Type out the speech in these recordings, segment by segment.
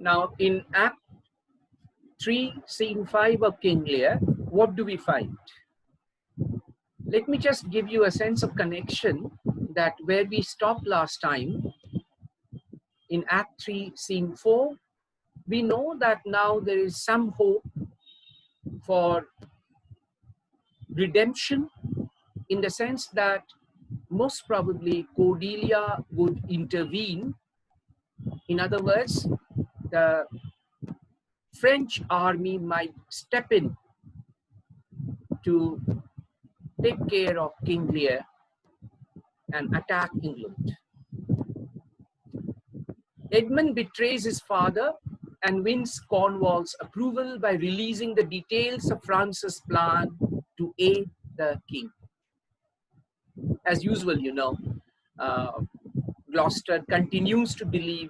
Now, in Act 3, Scene 5 of King Lear, what do we find? Let me just give you a sense of connection that where we stopped last time, in Act 3, Scene 4, we know that now there is some hope for redemption, in the sense that most probably Cordelia would intervene. In other words, the French army might step in to take care of King Lear and attack England. Edmund betrays his father and wins Cornwall's approval by releasing the details of France's plan to aid the king. As usual, you know, Gloucester continues to believe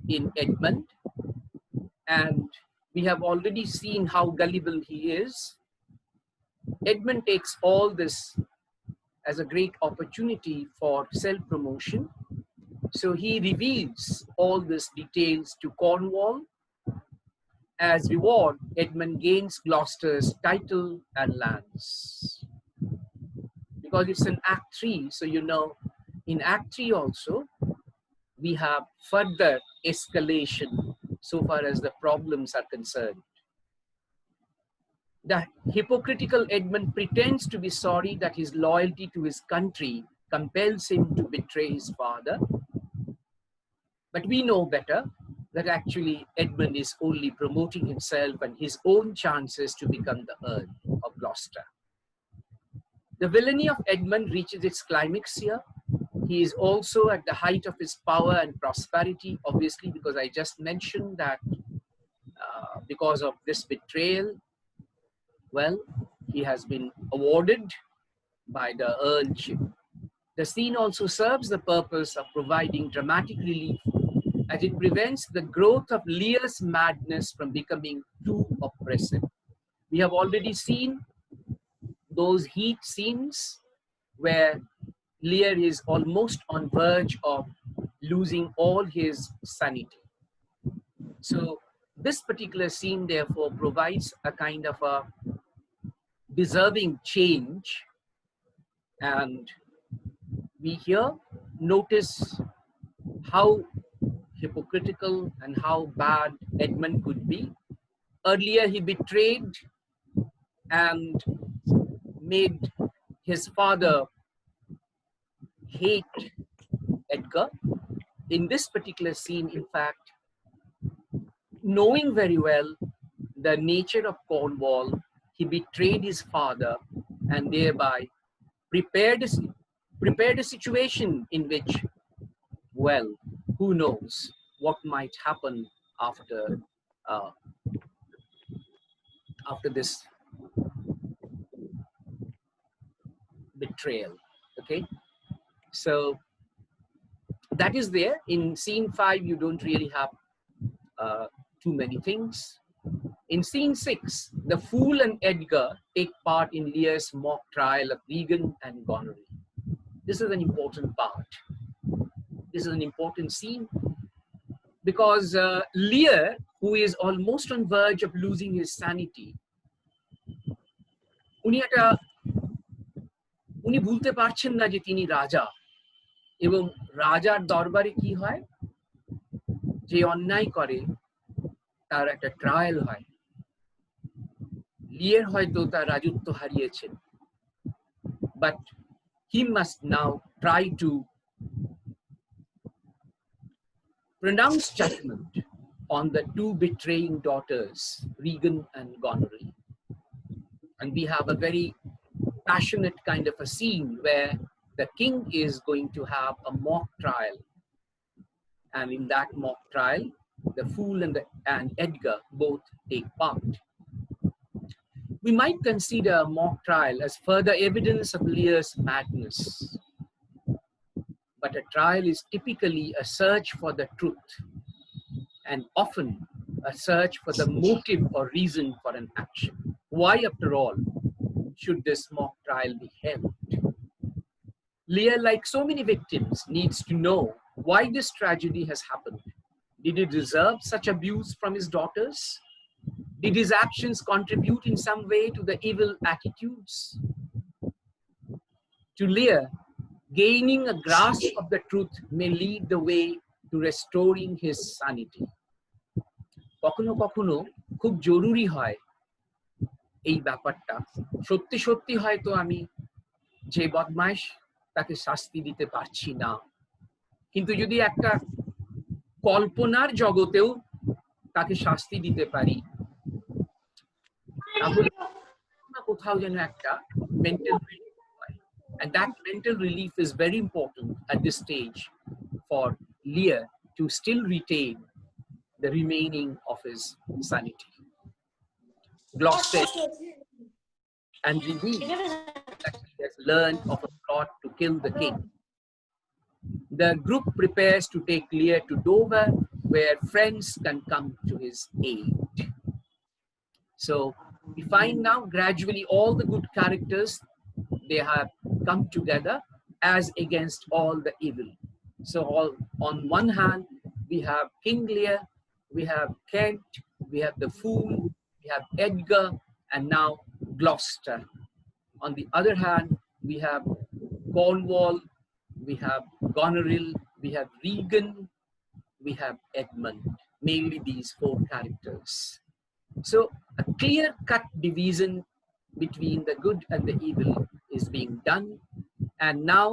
in Edmund, and we have already seen how gullible he is. Edmund takes all this as a great opportunity for self-promotion. So he reveals all these details to Cornwall. As reward, Edmund gains Gloucester's title and lands. Because it's an Act 3, so you know, in Act 3 also, we have further escalation so far as the problems are concerned. The hypocritical Edmund pretends to be sorry that his loyalty to his country compels him to betray his father. But we know better that actually Edmund is only promoting himself and his own chances to become the Earl of Gloucester. The villainy of Edmund reaches its climax here. He is also at the height of his power and prosperity, obviously, because I just mentioned that because of this betrayal, well, he has been awarded by the earlship. The scene also serves the purpose of providing dramatic relief, as it prevents the growth of Lear's madness from becoming too oppressive. We have already seen those heat scenes where Lear is almost on verge of losing all his sanity. So this particular scene therefore provides a kind of a deserving change, and we here notice how hypocritical and how bad Edmund could be. Earlier he betrayed and made his father hate Edgar. In this particular scene, in fact, knowing very well the nature of Cornwall, he betrayed his father and thereby prepared a situation in which, well, who knows what might happen after this betrayal. Okay, so that is there. In Scene 5, you don't really have too many things. In Scene 6, the Fool and Edgar take part in Lear's mock trial of Regan and Goneril. This is an important part. This is an important scene because Lear, who is almost on verge of losing his sanity, উনি ভুলতে পারছেন না যে তিনি রাজা, এবং রাজার দরবারে কি হয়, যে অন্যায় করে তার একটা ট্রায়াল হয়। লিয়ার হয়তো তার রাজত্ব হারিয়েছেন, but he must now try to pronounce judgment on the two betraying daughters, Regan and Goneril. And we have a very passionate kind of a scene where the king is going to have a mock trial. And in that mock trial, the Fool and Edgar both take part. We might consider a mock trial as further evidence of Lear's madness. But a trial is typically a search for the truth, and often a search for the motive or reason for an action. Why, after all, should this mock trial be held? Lear, like so many victims, needs to know why this tragedy has happened. Did he deserve such abuse from his daughters? Did his actions contribute in some way to the evil attitudes? To Lear, gaining a grasp of the truth may lead the way to restoring his sanity. কখনো কখনো খুব জরুরি হয় এই ব্যাপারটা, সত্যি সত্যি হয়তো আমি যে বদমাইশ তাকে শাস্তি দিতে পারছি না, কিন্তু যদি একটা কল্পনার জগতেও তাকে শাস্তি দিতে পারি, তাহলে কোথাও যেন একটা মেন্টাল রিলিফ হয়। And that mental relief is very important at this stage for Lear to still retain the remaining of his sanity. Gloucester and revealed that he has learned of a plot to kill the king. The group prepares to take Lear to Dover, where friends can come to his aid. So we find now gradually all the good characters, they have come together as against all the evil. So on one hand, we have King Lear, we have Kent, we have the Fool, we have Edgar, and now Gloucester. On the other hand, we have Cornwall, we have Goneril, we have Regan, we have Edmund, mainly these four characters. So a clear-cut division between the good and the evil is being done. And now,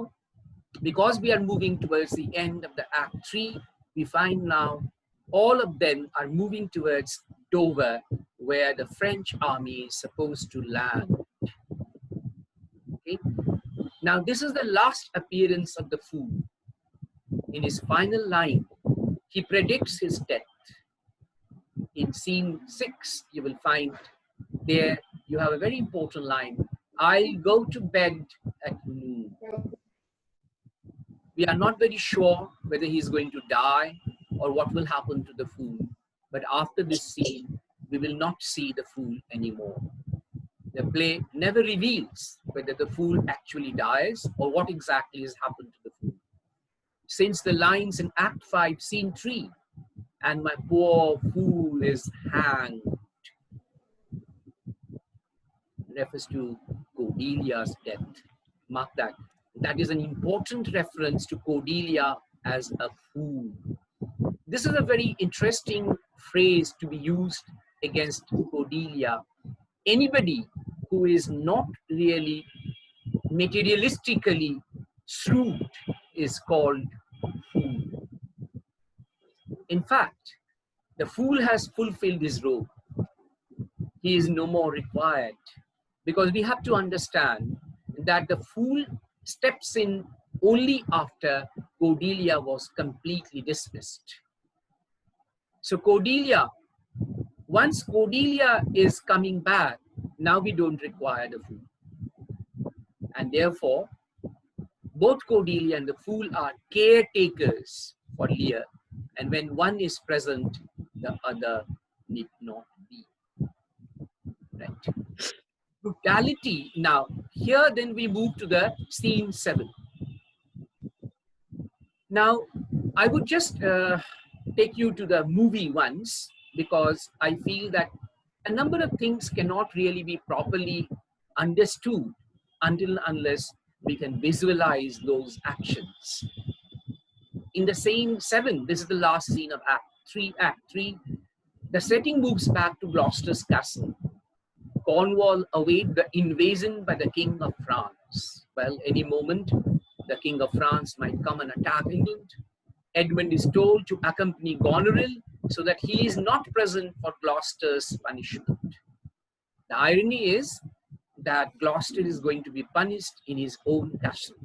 because we are moving towards the end of the Act 3, we find now all of them are moving towards Dover, where the French army is supposed to land. Okay? Now, this is the last appearance of the Fool. In his final line, he predicts his death. In scene 6, you will find there you have a very important line. I'll go to bed at noon. We are not very sure whether he's going to die or what will happen to the Fool. But after this scene, we will not see the Fool anymore. The play never reveals whether the Fool actually dies or what exactly has happened to the Fool. Since the lines in Act 5, Scene 3, and my poor fool is hanged, refers to Cordelia's death. Mark that. That is an important reference to Cordelia as a fool. This is a very interesting phrase to be used against Cordelia. Anybody who is not really materialistically shrewd is called fool. In fact, the fool has fulfilled his role. He is no more required, because we have to understand that the fool steps in only after Cordelia was completely dismissed. So Cordelia, once Cordelia is coming back, now we don't require the fool. And therefore, both Cordelia and the fool are caretakers for Lear. And when one is present, the other need not be. Right. Brutality. Now, here then we move to the scene 7. Now, I would just take you to the movie once, because I feel that a number of things cannot really be properly understood unless we can visualize those actions. In the scene 7, this is the last scene of Act 3, the setting moves back to Gloucester's castle. Cornwall await the invasion by the King of France. Well, any moment, the King of France might come and attack England. Edmund is told to accompany Goneril so that he is not present for Gloucester's punishment. The irony is that Gloucester is going to be punished in his own castle.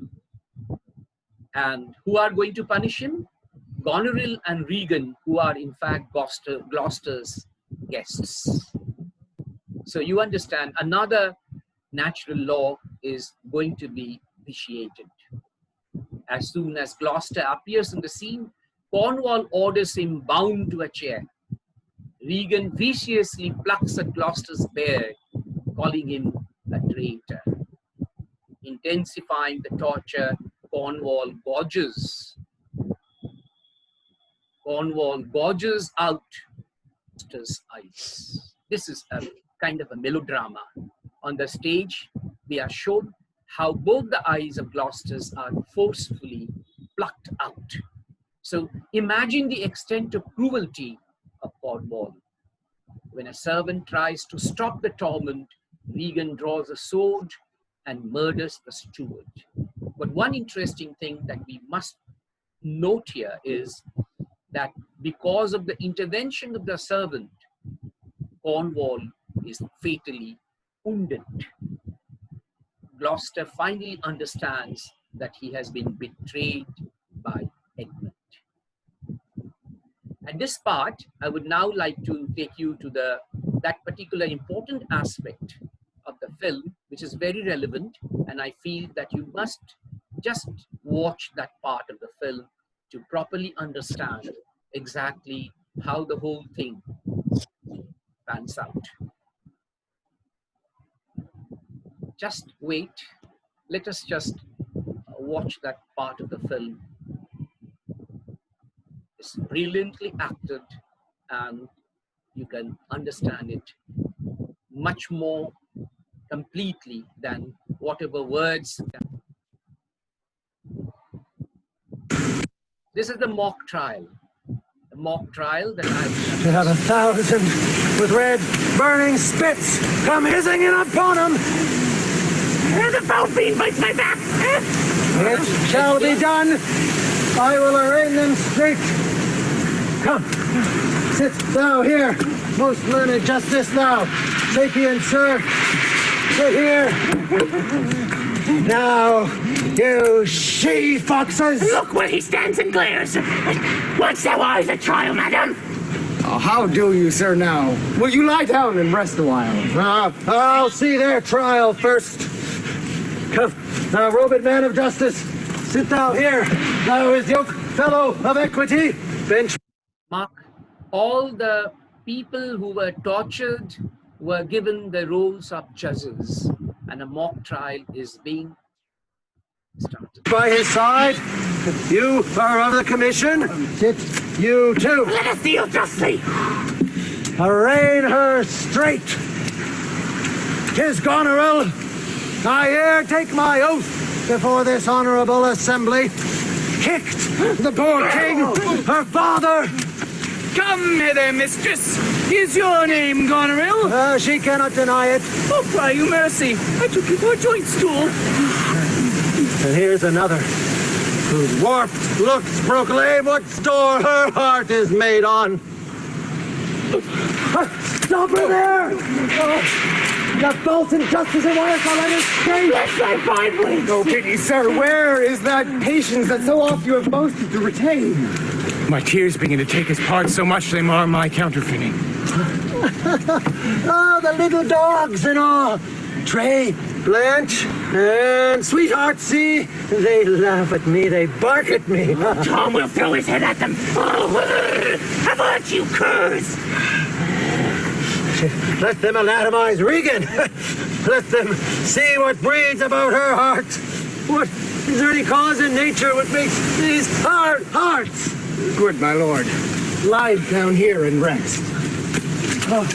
And who are going to punish him? Goneril and Regan, who are in fact Gloucester's guests. So you understand, another natural law is going to be vitiated. As soon as Gloucester appears in the scene, Cornwall orders him bound to a chair. Regan viciously plucks at Gloucester's beard, calling him a traitor. Intensifying the torture, Cornwall Cornwall gorges out Gloucester's eyes. This is a kind of a melodrama. On the stage, we are shown how both the eyes of Gloucester's are forcefully plucked out. So imagine the extent of cruelty of Cornwall. When a servant tries to stop the torment, Regan draws a sword and murders the steward. But one interesting thing that we must note here is that because of the intervention of the servant, Cornwall is fatally wounded. Gloucester finally understands that he has been betrayed by Edmund. At this part, I would now like to take you to that particular important aspect of the film, which is very relevant, and I feel that you must just watch that part of the film to properly understand exactly how the whole thing pans out. Just wait. Let us just watch that part of the film. It's brilliantly acted, and you can understand it much more completely than whatever words. This is the mock trial. The mock trial that I've They have 1,000 with red burning spits come hissing in upon him. And the foul fiend bites my back. It shall be done. I will arraign them straight. Come, sit thou here, most learned justice thou, sapient sir. Sit here. Now, you she-foxes! Look where he stands and glares! What's thou eyes at trial, madam? Oh, how do you, sir, now? Will you lie down and rest a while? I'll see their trial first. Come, now, robed man of justice, sit thou here. Thou is yoke fellow of equity. Bench. Mark, all the people who were tortured were given the roles of judges, and a mock trial is being started. By his side, you are of the commission. Sit you too. Let us deal justly. Arraign her straight. 'Tis Goneril. I ere take my oath before this honorable assembly. Kicked the poor king, her father. Come hither, mistress. Is your name Goneril? She cannot deny it. Oh, cry you mercy. I took you for a joint stool. And here's another, whose warped looks proclaim what store her heart is made on. Stop her there! The false injustice and why shall let escape? Bless thy fine blades. No pity, sir. Where is that patience that so oft you have boasted to retain? My tears begin to take his part so much they mar my counterfeiting. Oh, the little dogs and all. Trey, Blanche, and Sweetheart, see? They laugh at me, they bark at me. Tom will throw his head at them. Avert, you curs! Let them anatomize Regan. Let them see what breeds about her heart. What is there any cause in nature what makes these hard hearts? Good, my lord. Lie down here and rest. Oh.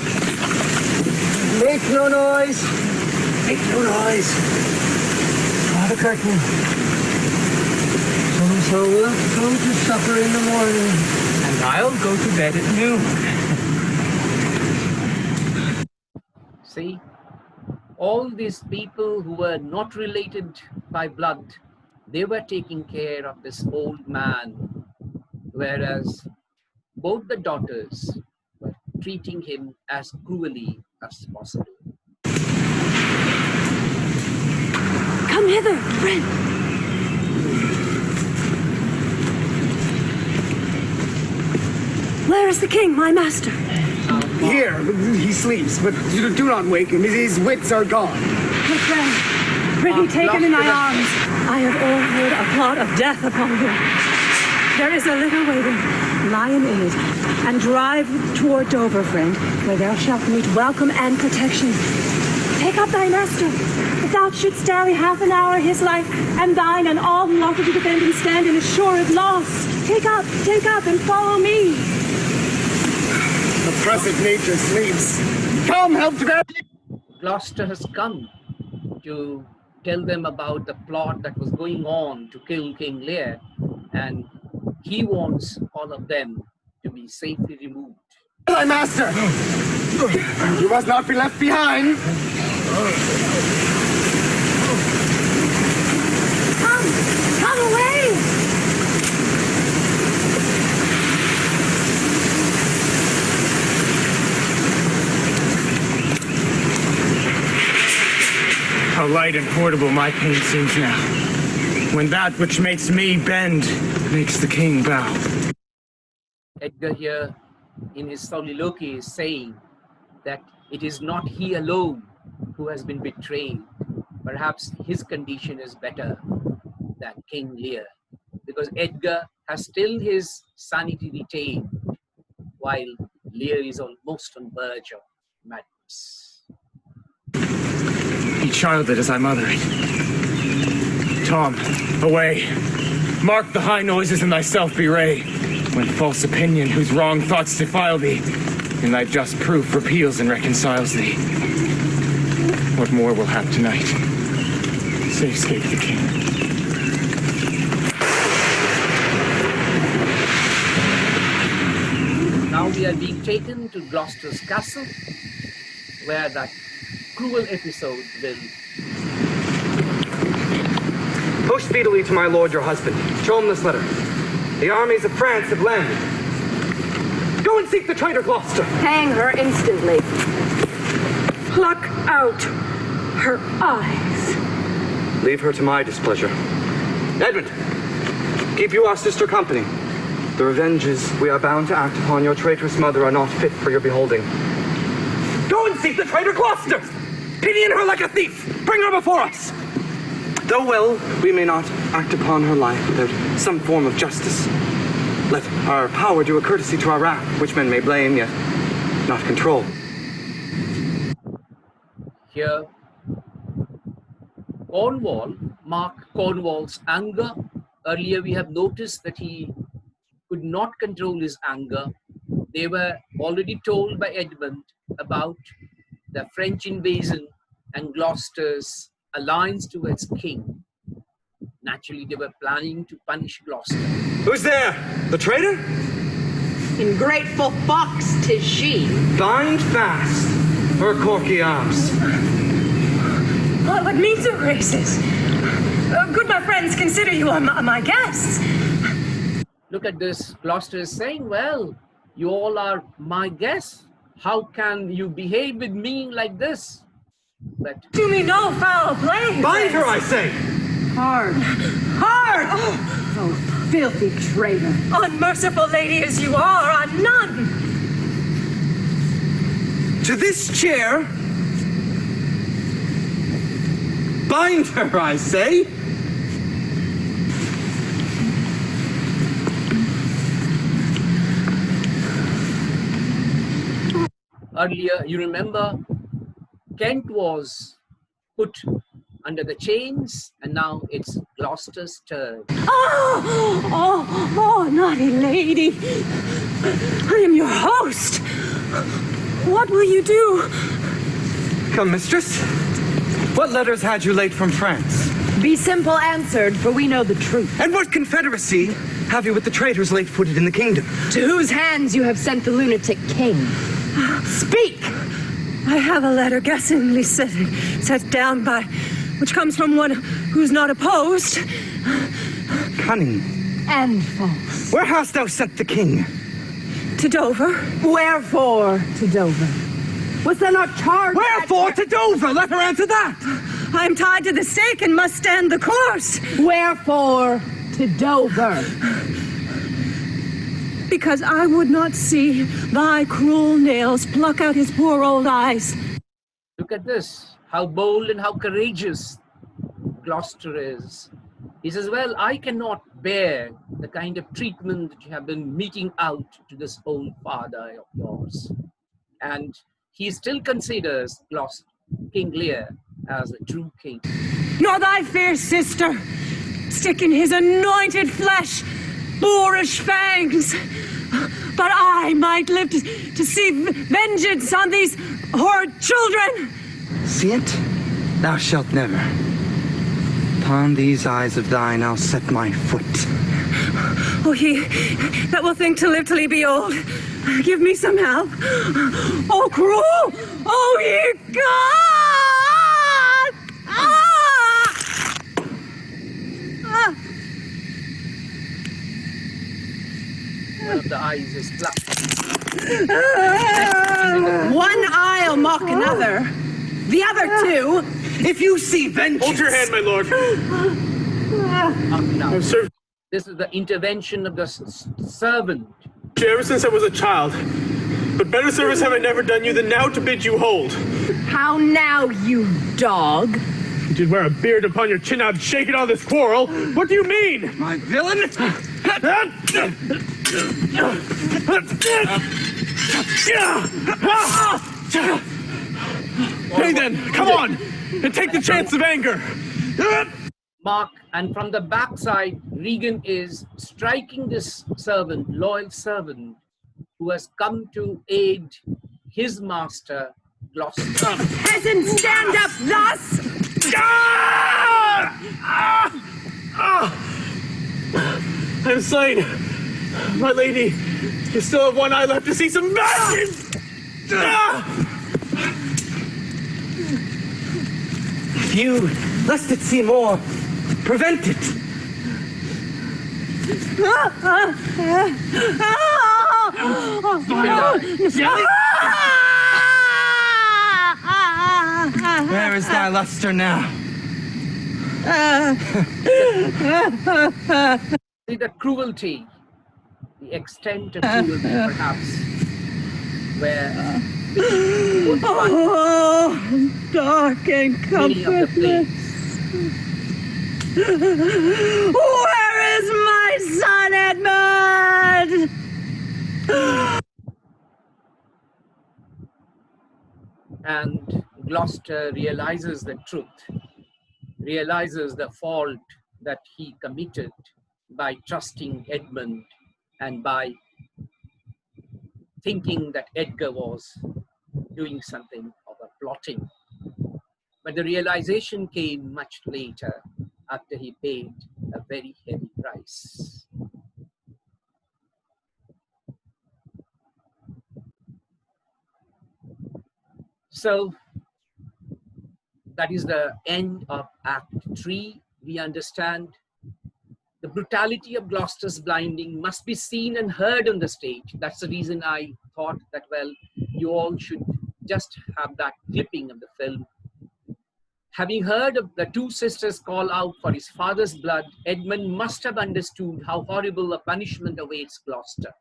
Make no noise. Make no noise. Draw the curtain. So we'll come to supper in the morning. And I'll go to bed at noon. See, all these people who were not related by blood, they were taking care of this old man, whereas both the daughters were treating him as cruelly as possible. Come hither, friend. Where is the king, my master? Here, he sleeps, but do not wake him. His wits are gone. My friend, prithee take him in thy arms. I have ordered a plot of death upon him. There is a little waiting. Lion in it, and drive toward Dover, friend, where thou shalt meet welcome and protection. Take up thy master. If thou shouldst dally half an hour, his life and thine and all who offer to defend him stand in assured loss. Take up, and follow me. Oppressive nature sleeps. Come, help to grab. Gloucester has come to tell them about the plot that was going on to kill King Lear, and he wants all of them to be safely removed. Thy master! You must not be left behind! Come away! How light and portable my pain seems now, when that which makes me bend makes the king bow. Edgar here in his soliloquy is saying that it is not he alone who has been betrayed. Perhaps his condition is better than King Lear, because Edgar has still his sanity retained, while Lear is almost on verge of madness. Be childed as I mother it. Tom, away. Mark the high noises in thyself bewray, when false opinion whose wrong thoughts defile thee, in thy just proof repeals and reconciles thee. What more we'll have tonight? Safe scape the king. Now we are being taken to Gloucester's castle, where that cruel episode will... Post speedily to my lord your husband. Show him this letter. The armies of France have landed. Go and seek the traitor Gloucester. Hang her instantly. Pluck out her eyes. Leave her to my displeasure. Edmund, keep you our sister company. The revenges we are bound to act upon your traitorous mother are not fit for your beholding. Go and seek the traitor Gloucester! Pinion her like a thief! Bring her before us! Though well, we may not act upon her life without some form of justice. Let our power do a courtesy to our wrath, which men may blame, yet not control. Here, Mark Cornwall's anger. Earlier we have noticed that he could not control his anger. They were already told by Edmund about the French invasion and Gloucester's alliance towards king. Naturally, they were planning to punish Gloucester. Who's there? The traitor? Ungrateful fox, 'tis she. Bind fast her corky arms. What means of graces? Good my friends, consider you are my guests. Look at this. Gloucester is saying, well, you all are my guests. How can you behave with me like this? But Do me no foul play. Bind her, I say! Hard. Hard! Oh, filthy traitor. Unmerciful lady as you are, I'm none. To this chair! Bind her, I say! earlier, you remember, Kent was put under the chains, and now it's Gloucester's turn. Oh, naughty lady. I am your host. What will you do? Come, mistress. What letters had you late from France? Be simple answered, for we know the truth. And what confederacy have you with the traitors late-footed in the kingdom? To whose hands you have sent the lunatic king? Speak! I have a letter guessingly set down by, which comes from one who's not opposed. Cunning. And false. Where hast thou sent the king? To Dover. Wherefore to Dover? Was there not charge? Wherefore to Dover? Let her answer that! I am tied to the stake and must stand the course. Wherefore to Dover? Because I would not see thy cruel nails pluck out his poor old eyes. Look at this, how bold and how courageous Gloucester is. He says, well, I cannot bear the kind of treatment that you have been meting out to this old father of yours. And he still considers King Lear as the true king. Nor thy fair sister, stick in his anointed flesh boorish fangs. But I might live to see vengeance on these horrid children. See it? Thou shalt never. Upon these eyes of thine I'll set my foot. Oh, he that will think to live till he be old. Give me some help. Oh, cruel! Oh, ye gods! Ah! Ah! One of the eyes is plucked. One eye'll mock another. The other two. If you see vengeance... Hold your hand, my lord. Now, I've served this is the intervention of the servant. you ever since I was a child. But better service have I never done you than now to bid you hold. How now, you dog? You did wear a beard upon your chin, I'd shake it on this quarrel. What do you mean? My villain? Hey then, come on, and take the chance of anger. Mark, and from the backside, Regan is striking this servant, loyal servant, who has come to aid his master, Gloucester. Peasant, stand up thus! I'm slain. My lady, you still have one eye left to see some vengeance. You, lest it see more, prevent it. Where is thy luster now? See the cruelty, the extent of cruelty, perhaps, where Oh, dark and many of the comfortless. flames. Where is my son Edmund? And Gloucester realizes the truth, realizes the fault that he committed by trusting Edmund and by thinking that Edgar was doing something of a plotting. But the realization came much later, after he paid a very heavy price. So that is the end of Act 3. We understand the brutality of Gloucester's blinding must be seen and heard on the stage. That's the reason I thought that, well, you all should just have that clipping of the film. Having heard of the two sisters call out for his father's blood, Edmund must have understood how horrible a punishment awaits Gloucester.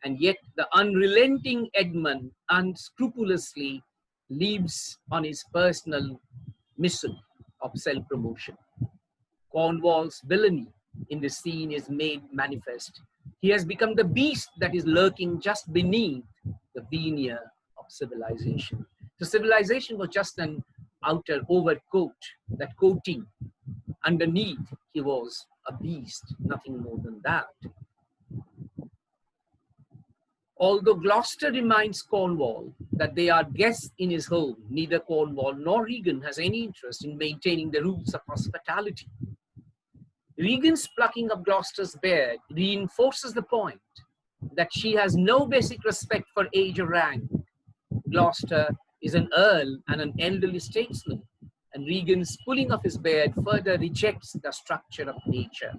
And yet the unrelenting Edmund unscrupulously leaves on his personal mission of self-promotion. Cornwall's villainy in the scene is made manifest. He has become the beast that is lurking just beneath the veneer of civilization. So civilization was just an outer overcoat, that coating. Underneath, he was a beast, nothing more than that. Although Gloucester reminds Cornwall that they are guests in his home, neither Cornwall nor Regan has any interest in maintaining the rules of hospitality. Regan's plucking of Gloucester's beard reinforces the point that she has no basic respect for age or rank. Gloucester is an earl and an elderly statesman, and Regan's pulling of his beard further rejects the structure of nature.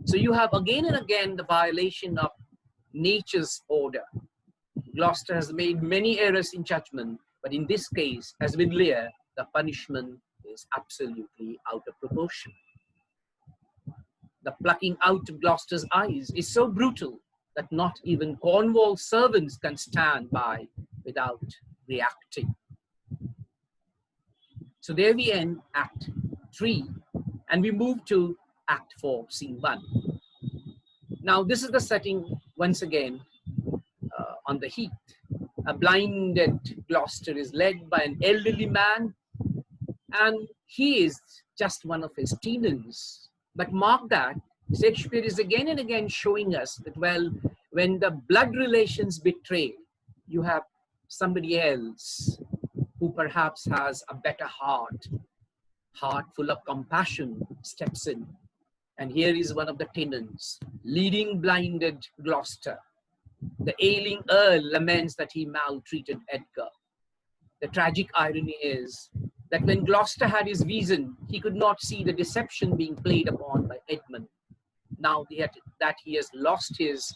So you have again and again the violation of nature's order. Gloucester has made many errors in judgment, but in this case, as with Lear, the punishment is absolutely out of proportion. The plucking out of Gloucester's eyes is so brutal that not even Cornwall's servants can stand by without reacting. So there we end Act 3, and we move to Act 4, Scene 1. Now this is the setting, once again, on the heath. a blinded Gloucester is led by an elderly man, and he is just one of his tenants. But mark that, Shakespeare is again and again showing us that, well, when the blood relations betray, you have somebody else who perhaps has a better heart full of compassion, steps in. And here is one of the tenants, leading blinded Gloucester. The ailing Earl laments that he maltreated Edgar. The tragic irony is that when Gloucester had his vision, he could not see the deception being played upon by Edmund. Now that he has lost his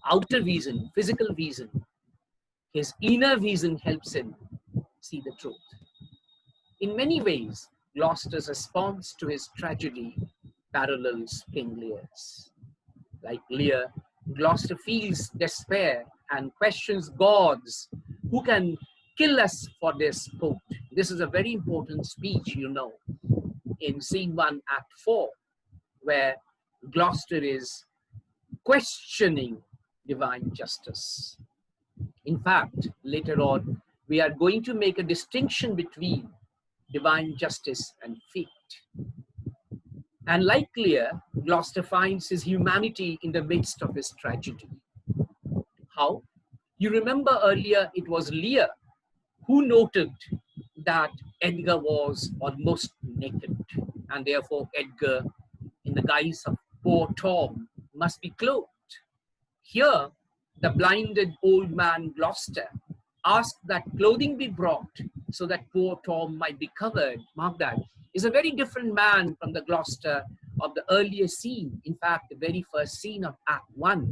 outer vision, physical vision, his inner vision helps him see the truth. In many ways, Gloucester's response to his tragedy parallels King Lear's. Like Lear, Gloucester feels despair and questions gods who can kill us for their sport. This is a very important speech, you know, in Scene 1, Act 4, where Gloucester is questioning divine justice. In fact, later on, we are going to make a distinction between divine justice and fate. And like Lear, Gloucester finds his humanity in the midst of his tragedy. How? You remember earlier it was Lear who noted that Edgar was almost naked, and therefore Edgar, in the guise of poor Tom, must be clothed. Here, the blinded old man Gloucester asked that clothing be brought so that poor Tom might be covered. Mark that. Is a very different man from the Gloucester of the earlier scene. In fact, the very first scene of Act 1,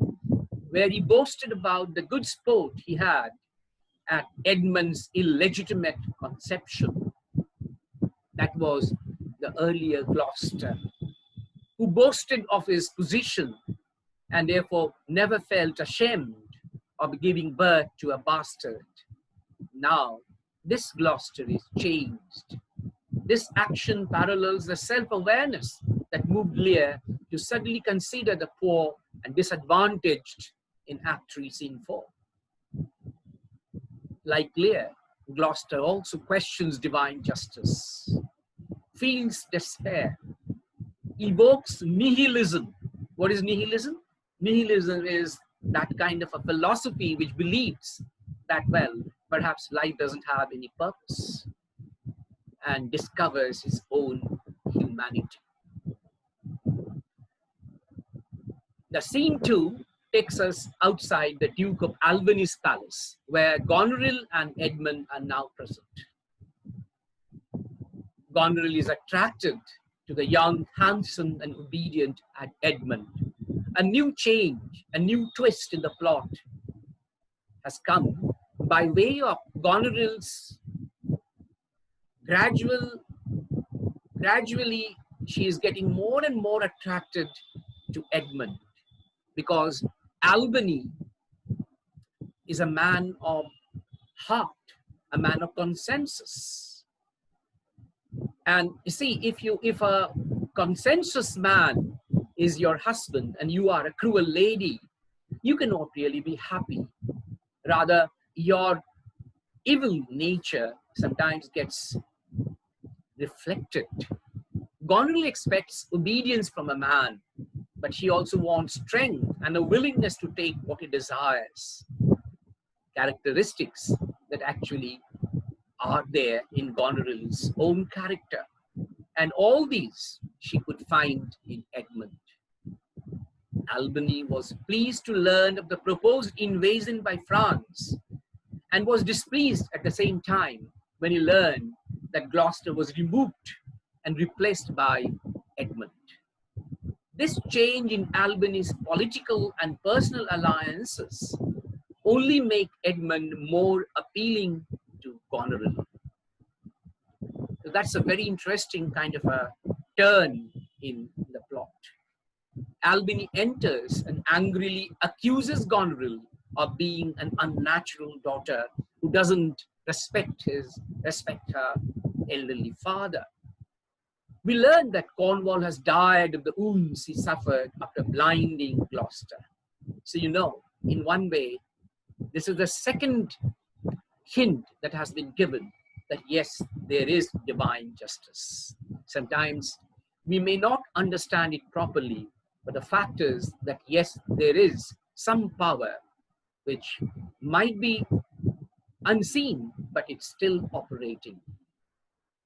where he boasted about the good sport he had at Edmund's illegitimate conception. That was the earlier Gloucester, who boasted of his position and therefore never felt ashamed of giving birth to a bastard. Now, this Gloucester is changed. This action parallels the self-awareness that moved Lear to suddenly consider the poor and disadvantaged in Act 3, Scene 4. Like Lear, Gloucester also questions divine justice, feels despair, evokes nihilism. What is nihilism? Nihilism is that kind of a philosophy which believes that, well, perhaps life doesn't have any purpose, and discovers his own humanity. The Scene 2 takes us outside the Duke of Albany's palace, where Goneril and Edmund are now present. Goneril is attracted to the young, handsome, and obedient Edmund. A new change, a new twist in the plot has come by way of Goneril's gradually she is getting more and more attracted to Edmund, because Albany is a man of heart, a man of consensus. And you see, if a consensus man is your husband and you are a cruel lady, you cannot really be happy. Rather, your evil nature sometimes gets reflected. Goneril expects obedience from a man, but she also wants strength and a willingness to take what he desires. Characteristics that actually are there in Goneril's own character. And all these she could find in Edmund. Albany was pleased to learn of the proposed invasion by France, and was displeased at the same time when he learned that Gloucester was removed and replaced by Edmund. This change in Albany's political and personal alliances only make Edmund more appealing to Goneril. So that's a very interesting kind of a turn in the plot. Albany enters and angrily accuses Goneril of being an unnatural daughter who doesn't respect her elderly father. We learn that Cornwall has died of the wounds he suffered after blinding Gloucester. So, you know, in one way, This is the second hint that has been given that yes, there is divine justice. Sometimes we may not understand it properly, but the fact is that yes, there is some power which might be unseen, but it's still operating.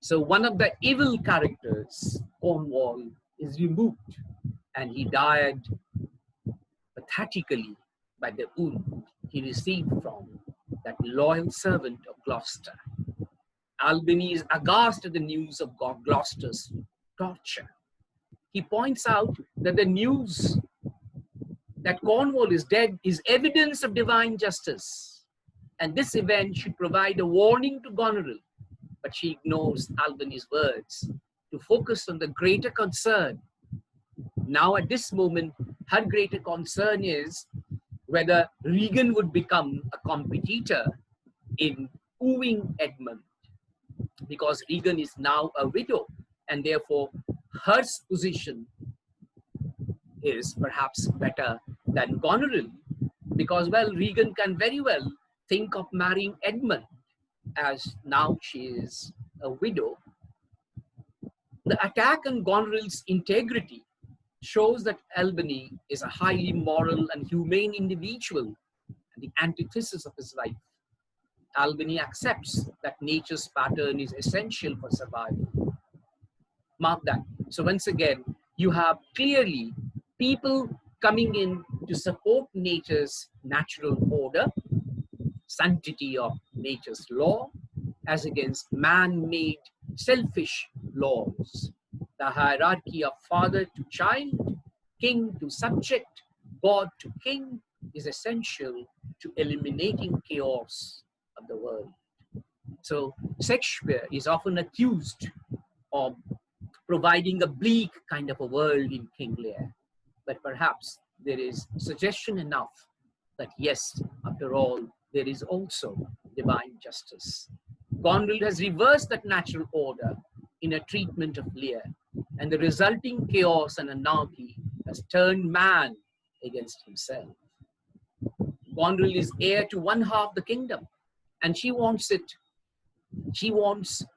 So one of the evil characters, Cornwall, is removed, and he died pathetically by the wound he received from that loyal servant of Gloucester. Albany is aghast at the news of Gloucester's torture. He points out that the news that Cornwall is dead is evidence of divine justice, and this event should provide a warning to Goneril, but she ignores Albany's words to focus on the greater concern. Now at this moment, her greater concern is whether Regan would become a competitor in wooing Edmund, because Regan is now a widow, and therefore her position is perhaps better than Goneril, because, well, Regan can very well think of marrying Edmund, as now she is a widow. The attack on Goneril's integrity shows that Albany is a highly moral and humane individual, and the antithesis of his wife. Albany accepts that nature's pattern is essential for survival. Mark that. So once again, you have clearly people coming in to support nature's natural order, sanctity of nature's law, as against man-made selfish laws. The hierarchy of father to child, king to subject, God to king is essential to eliminating chaos of the world. So Shakespeare is often accused of providing a bleak kind of a world in King Lear. But perhaps there is suggestion enough that yes, after all, there is also divine justice. Goneril has reversed that natural order in a treatment of Lear, and the resulting chaos and anarchy has turned man against himself. Goneril is heir to one half the kingdom, and she wants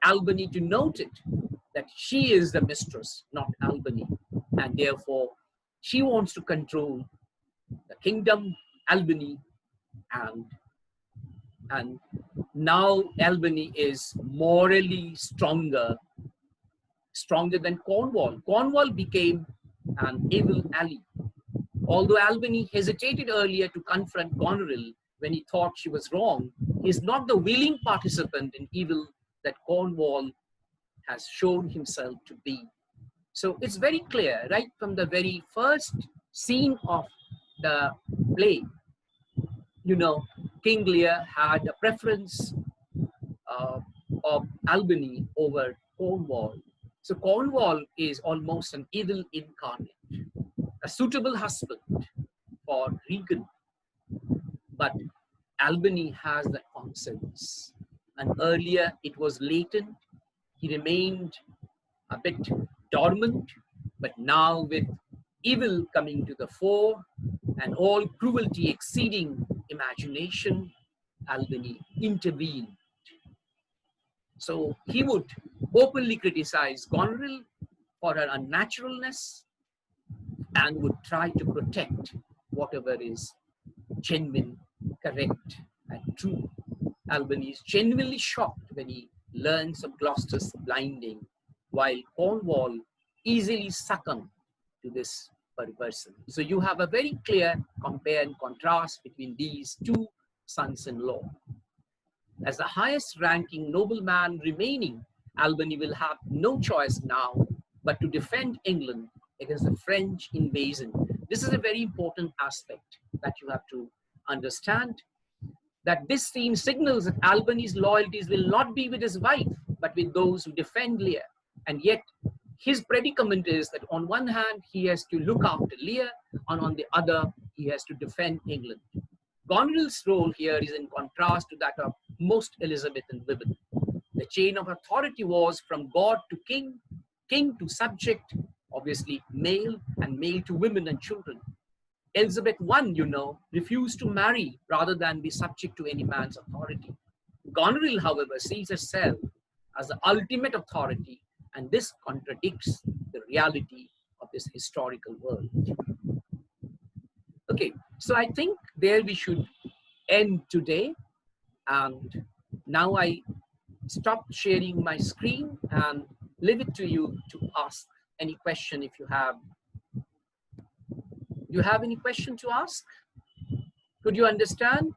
Albany to note it, that she is the mistress, not Albany, and therefore she wants to control the kingdom, Albany, and now Albany is morally stronger than Cornwall. Cornwall became an evil ally. Although Albany hesitated earlier to confront Goneril when he thought she was wrong, he is not the willing participant in evil that Cornwall has shown himself to be. So it's very clear, right from the very first scene of the play, King Lear had a preference of Albany over Cornwall. So Cornwall is almost an evil incarnate, a suitable husband for Regan. But Albany has that conscience. And earlier it was latent. He remained a bit dormant, but now with evil coming to the fore and all cruelty exceeding imagination, Albany intervened. So he would openly criticize Goneril for her unnaturalness and would try to protect whatever is genuine, correct, and true. Albany is genuinely shocked when he learns of Gloucester's blinding, while Cornwall easily succumbed to this perversion. So you have a very clear compare and contrast between these two sons-in-law. As the highest ranking nobleman remaining, Albany will have no choice now but to defend England against the French invasion. This is a very important aspect that you have to understand, that this scene signals that Albany's loyalties will not be with his wife, but with those who defend Lear. And yet, his predicament is that on one hand, he has to look after Lear, and on the other, he has to defend England. Goneril's role here is in contrast to that of most Elizabethan women. The chain of authority was from God to king, king to subject, obviously male, and male to women and children. Elizabeth I, refused to marry rather than be subject to any man's authority. Goneril, however, sees herself as the ultimate authority, and this contradicts the reality of this historical world. Okay, so I think there we should end today. And now I stop sharing my screen and leave it to you to ask any question if you have. Do you have any question to ask? Could you understand